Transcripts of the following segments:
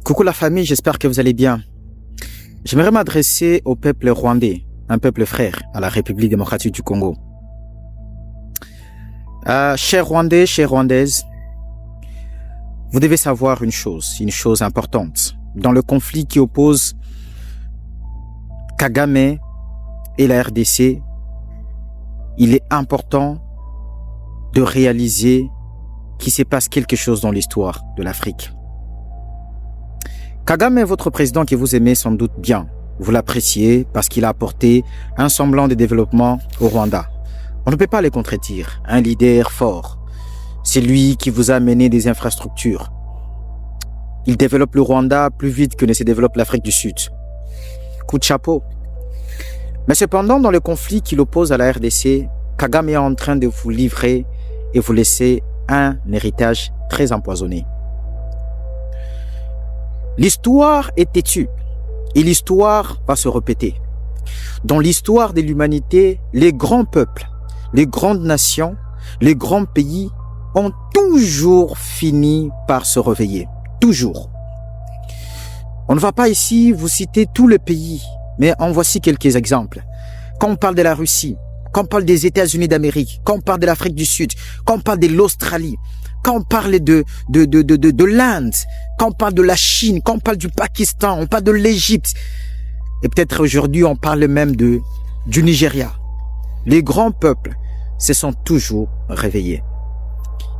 Coucou la famille, j'espère que vous allez bien. J'aimerais m'adresser au peuple rwandais, un peuple frère à la République démocratique du Congo. Chers Rwandais, chères Rwandaises, vous devez savoir une chose importante. Dans le conflit qui oppose Kagame et la RDC, il est important de réaliser qu'il se passe quelque chose dans l'histoire de l'Afrique. Kagame est votre président que vous aimez sans doute bien. Vous l'appréciez parce qu'il a apporté un semblant de développement au Rwanda. On ne peut pas le contredire. Un leader fort. C'est lui qui vous a amené des infrastructures. Il développe le Rwanda plus vite que ne se développe l'Afrique du Sud. Coup de chapeau. Mais cependant, dans le conflit qui l'oppose à la RDC, Kagame est en train de vous livrer et vous laisser un héritage très empoisonné. L'histoire est têtue et l'histoire va se répéter. Dans l'histoire de l'humanité, les grands peuples, les grandes nations, les grands pays ont toujours fini par se réveiller. Toujours. On ne va pas ici vous citer tous les pays, mais en voici quelques exemples. Quand on parle de la Russie, quand on parle des États-Unis d'Amérique, quand on parle de l'Afrique du Sud, quand on parle de l'Australie, quand on parle de l'Inde, quand on parle de la Chine, quand on parle du Pakistan, on parle de l'Égypte. Et peut-être aujourd'hui, on parle même du Nigeria. Les grands peuples se sont toujours réveillés.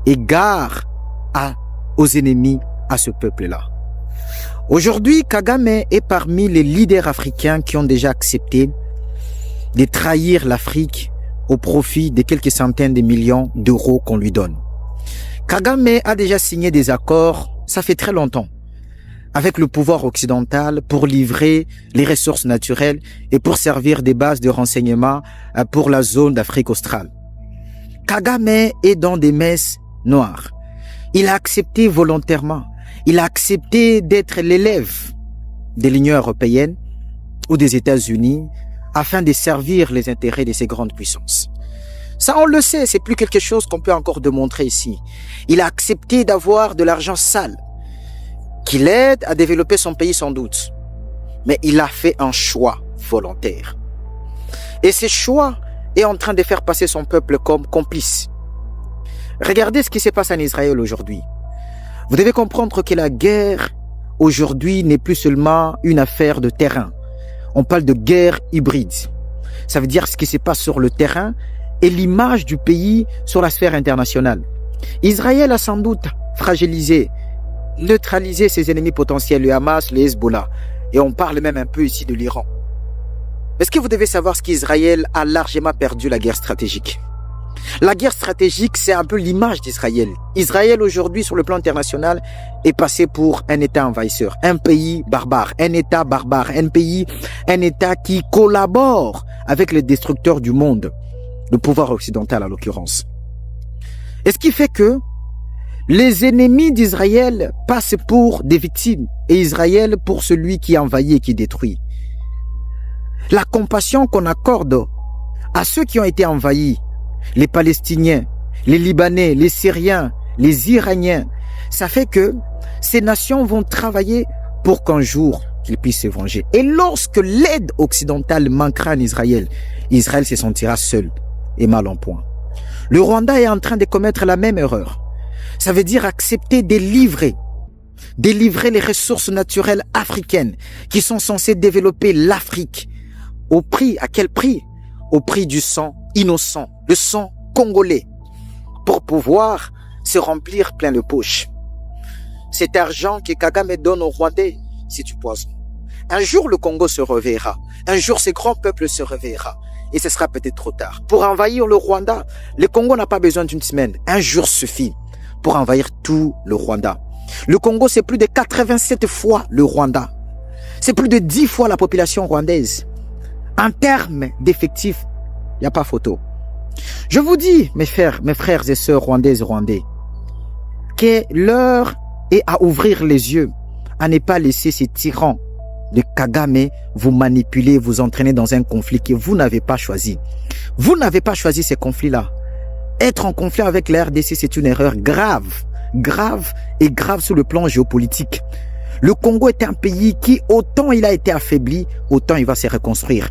Et gare aux ennemis à ce peuple-là. Aujourd'hui, Kagame est parmi les leaders africains qui ont déjà accepté de trahir l'Afrique au profit de quelques centaines de millions d'euros qu'on lui donne. Kagame a déjà signé des accords, ça fait très longtemps, avec le pouvoir occidental pour livrer les ressources naturelles et pour servir des bases de renseignement pour la zone d'Afrique australe. Kagame est dans des messes noires. Il a accepté volontairement, il a accepté d'être l'élève de l'Union européenne ou des États-Unis afin de servir les intérêts de ces grandes puissances. Ça, on le sait, c'est plus quelque chose qu'on peut encore démontrer ici. Il a accepté d'avoir de l'argent sale, qui l'aide à développer son pays sans doute. Mais il a fait un choix volontaire. Et ce choix est en train de faire passer son peuple comme complice. Regardez ce qui se passe en Israël aujourd'hui. Vous devez comprendre que la guerre aujourd'hui n'est plus seulement une affaire de terrain. On parle de guerre hybride. Ça veut dire ce qui se passe sur le terrain et l'image du pays sur la sphère internationale. Israël a sans doute fragilisé, neutralisé ses ennemis potentiels, le Hamas, le Hezbollah. Et on parle même un peu ici de l'Iran. Est-ce que vous devez savoir ce qu'Israël a largement perdu la guerre stratégique? La guerre stratégique, c'est un peu l'image d'Israël. Israël aujourd'hui, sur le plan international, est passé pour un État envahisseur, un pays barbare, un État barbare, un État qui collabore avec les destructeurs du monde, le pouvoir occidental en l'occurrence. Et ce qui fait que les ennemis d'Israël passent pour des victimes et Israël pour celui qui envahit et qui détruit. La compassion qu'on accorde à ceux qui ont été envahis, les Palestiniens, les Libanais, les Syriens, les Iraniens, ça fait que ces nations vont travailler pour qu'un jour qu'ils puissent se venger. Et lorsque l'aide occidentale manquera en Israël, Israël se sentira seul et mal en point. Le Rwanda est en train de commettre la même erreur. Ça veut dire accepter de livrer les ressources naturelles africaines qui sont censées développer l'Afrique. Au prix, à quel prix? Au prix du sang innocent, le sang congolais, pour pouvoir se remplir plein de poches. Cet argent que Kagame donne aux Rwandais, c'est du poison. Un jour, le Congo se réveillera. Un jour, ce grand peuple se réveillera. Et ce sera peut-être trop tard. Pour envahir le Rwanda, le Congo n'a pas besoin d'une semaine. Un jour suffit pour envahir tout le Rwanda. Le Congo, c'est plus de 87 fois le Rwanda. C'est plus de 10 fois la population rwandaise. En termes d'effectifs, il n'y a pas photo. Je vous dis, mes frères et sœurs rwandaises et rwandais, que l'heure est à ouvrir les yeux, à ne pas laisser ces tyrans de Kagame vous manipuler, vous entraîner dans un conflit que vous n'avez pas choisi. Vous n'avez pas choisi ces conflits-là. Être en conflit avec la RDC, c'est une erreur grave, grave et grave sur le plan géopolitique. Le Congo est un pays qui, autant il a été affaibli, autant il va se reconstruire.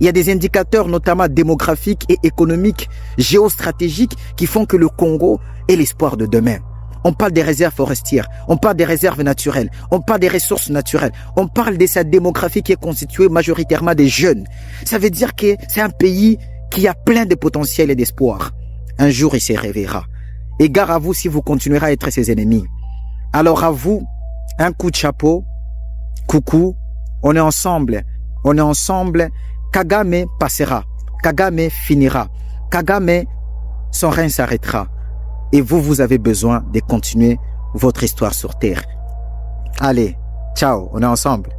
Il y a des indicateurs, notamment démographiques et économiques, géostratégiques, qui font que le Congo est l'espoir de demain. On parle des réserves forestières, on parle des réserves naturelles, on parle des ressources naturelles, on parle de sa démographie qui est constituée majoritairement des jeunes. Ça veut dire que c'est un pays qui a plein de potentiel et d'espoir. Un jour, il se réveillera. Et gare à vous si vous continuerez à être ses ennemis. Alors à vous, un coup de chapeau, coucou, on est ensemble, Kagame passera, Kagame finira, Kagame, son règne s'arrêtera. Et vous, vous avez besoin de continuer votre histoire sur Terre. Allez, ciao, on est ensemble.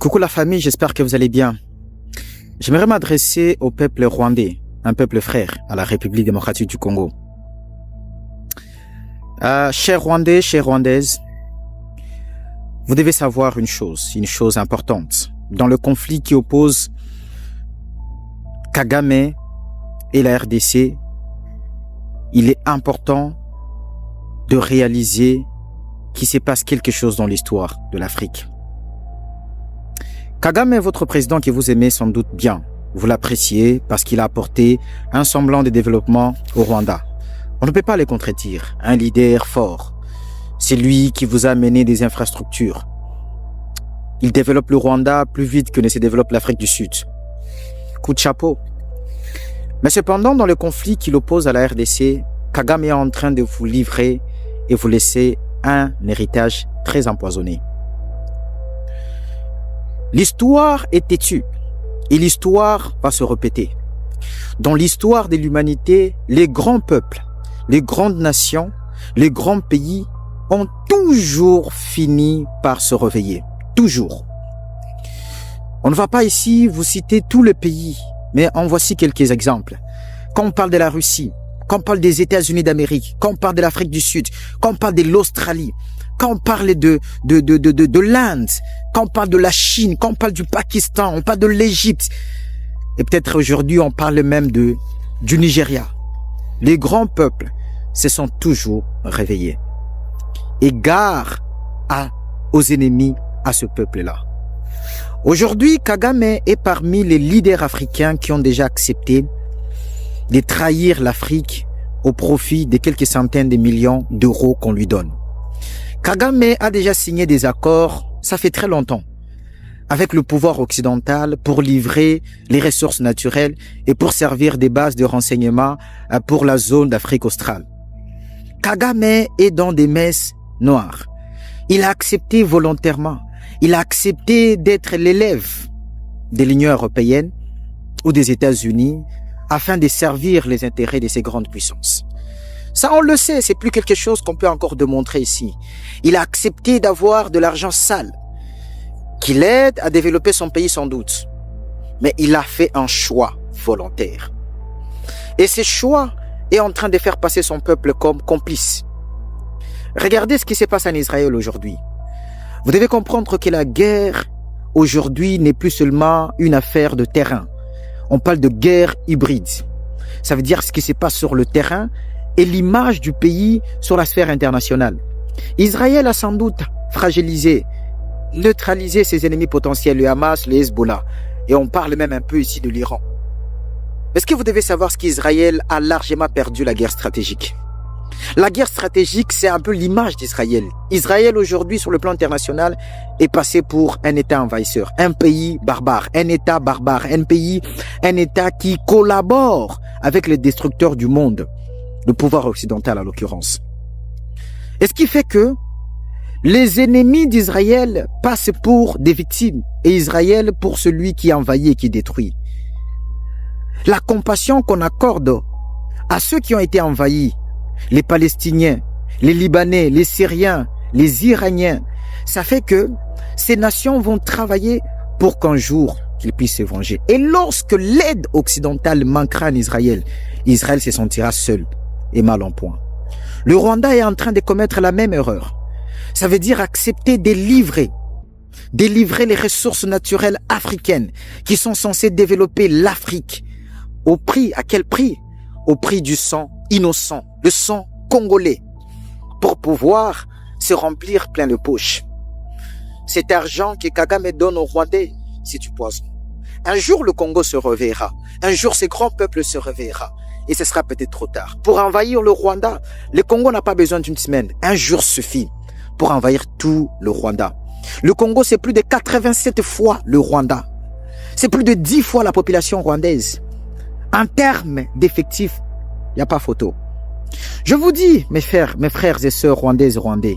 Coucou la famille, j'espère que vous allez bien. J'aimerais m'adresser au peuple rwandais, un peuple frère à la République démocratique du Congo. Chers Rwandais, chères Rwandaises, vous devez savoir une chose importante. Dans le conflit qui oppose Kagame et la RDC, il est important de réaliser qu'il se passe quelque chose dans l'histoire de l'Afrique. Kagame est votre président que vous aimez sans doute bien. Vous l'appréciez parce qu'il a apporté un semblant de développement au Rwanda. On ne peut pas les contredire. Un leader fort. C'est lui qui vous a amené des infrastructures. Il développe le Rwanda plus vite que ne se développe l'Afrique du Sud. Coup de chapeau. Mais cependant, dans le conflit qui l'oppose à la RDC, Kagame est en train de vous livrer et vous laisser un héritage très empoisonné. L'histoire est têtue et l'histoire va se répéter. Dans l'histoire de l'humanité, les grands peuples, les grandes nations, les grands pays ont toujours fini par se réveiller. Toujours. On ne va pas ici vous citer tous les pays, mais en voici quelques exemples. Quand on parle de la Russie, quand on parle des États-Unis d'Amérique, quand on parle de l'Afrique du Sud, quand on parle de l'Australie, quand on parle de l'Inde, quand on parle de la Chine, quand on parle du Pakistan, on parle de l'Égypte, et peut-être aujourd'hui on parle même du Nigeria. Les grands peuples se sont toujours réveillés. Et gare aux ennemis à ce peuple-là. Aujourd'hui, Kagame est parmi les leaders africains qui ont déjà accepté de trahir l'Afrique au profit de quelques centaines de millions d'euros qu'on lui donne. Kagame a déjà signé des accords, ça fait très longtemps, avec le pouvoir occidental pour livrer les ressources naturelles et pour servir des bases de renseignement pour la zone d'Afrique australe. Kagame est dans des messes noires. Il a accepté volontairement, il a accepté d'être l'élève de l'Union européenne ou des États-Unis afin de servir les intérêts de ces grandes puissances. Ça, on le sait, c'est plus quelque chose qu'on peut encore démontrer ici. Il a accepté d'avoir de l'argent sale, qui l'aide à développer son pays sans doute. Mais il a fait un choix volontaire. Et ce choix est en train de faire passer son peuple comme complice. Regardez ce qui se passe en Israël aujourd'hui. Vous devez comprendre que la guerre aujourd'hui n'est plus seulement une affaire de terrain. On parle de guerre hybride. Ça veut dire ce qui se passe sur le terrain et l'image du pays sur la sphère internationale. Israël a sans doute fragilisé, neutralisé ses ennemis potentiels, le Hamas, le Hezbollah. Et on parle même un peu ici de l'Iran. Est-ce que vous devez savoir ce qu'Israël a largement perdu la guerre stratégique? La guerre stratégique, c'est un peu l'image d'Israël. Israël aujourd'hui, sur le plan international, est passé pour un État envahisseur, un pays barbare, un État barbare, un État qui collabore avec les destructeurs du monde, le pouvoir occidental en l'occurrence. Et ce qui fait que les ennemis d'Israël passent pour des victimes et Israël pour celui qui envahit et qui détruit. La compassion qu'on accorde à ceux qui ont été envahis, les Palestiniens, les Libanais, les Syriens, les Iraniens, ça fait que ces nations vont travailler pour qu'un jour qu'il puisse se venger. Et lorsque l'aide occidentale manquera en Israël, Israël se sentira seul et mal en point. Le Rwanda est en train de commettre la même erreur. Ça veut dire accepter de livrer les ressources naturelles africaines qui sont censées développer l'Afrique. Au prix, à quel prix? Au prix du sang innocent, le sang congolais, pour pouvoir se remplir plein de poches. Cet argent que Kagame donne aux Rwandais, c'est du poison. Un jour, le Congo se réveillera. Un jour, ce grand peuple se réveillera. Et ce sera peut-être trop tard. Pour envahir le Rwanda, le Congo n'a pas besoin d'une semaine. Un jour suffit pour envahir tout le Rwanda. Le Congo, c'est plus de 87 fois le Rwanda. C'est plus de 10 fois la population rwandaise. En termes d'effectifs, il n'y a pas photo. Je vous dis, mes frères et sœurs rwandaises et rwandais,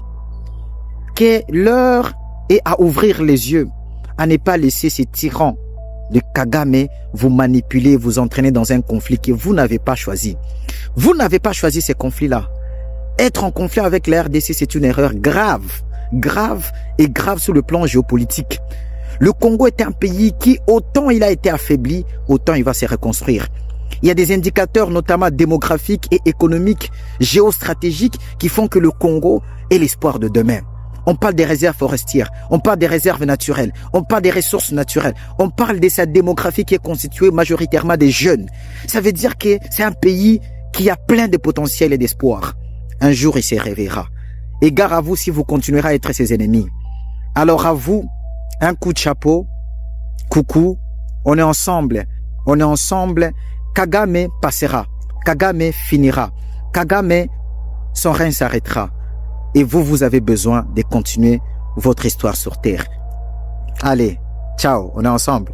que l'heure est à ouvrir les yeux, à ne pas laisser ces tyrans de Kagame vous manipuler, vous entraîner dans un conflit que vous n'avez pas choisi. Vous n'avez pas choisi ces conflits-là. Être en conflit avec la RDC, c'est une erreur grave sur le plan géopolitique. Le Congo est un pays qui, autant il a été affaibli, autant il va se reconstruire. Il y a des indicateurs, notamment démographiques et économiques, géostratégiques, qui font que le Congo est l'espoir de demain. On parle des réserves forestières, on parle des réserves naturelles, on parle des ressources naturelles, on parle de sa démographie qui est constituée majoritairement des jeunes. Ça veut dire que c'est un pays qui a plein de potentiel et d'espoir. Un jour, il se réveillera. Et gare à vous si vous continuerez à être ses ennemis. Alors à vous, un coup de chapeau, coucou, on est ensemble. Kagame passera, Kagame finira, Kagame, son règne s'arrêtera. Et vous avez besoin de continuer votre histoire sur terre. Allez, ciao, on est ensemble.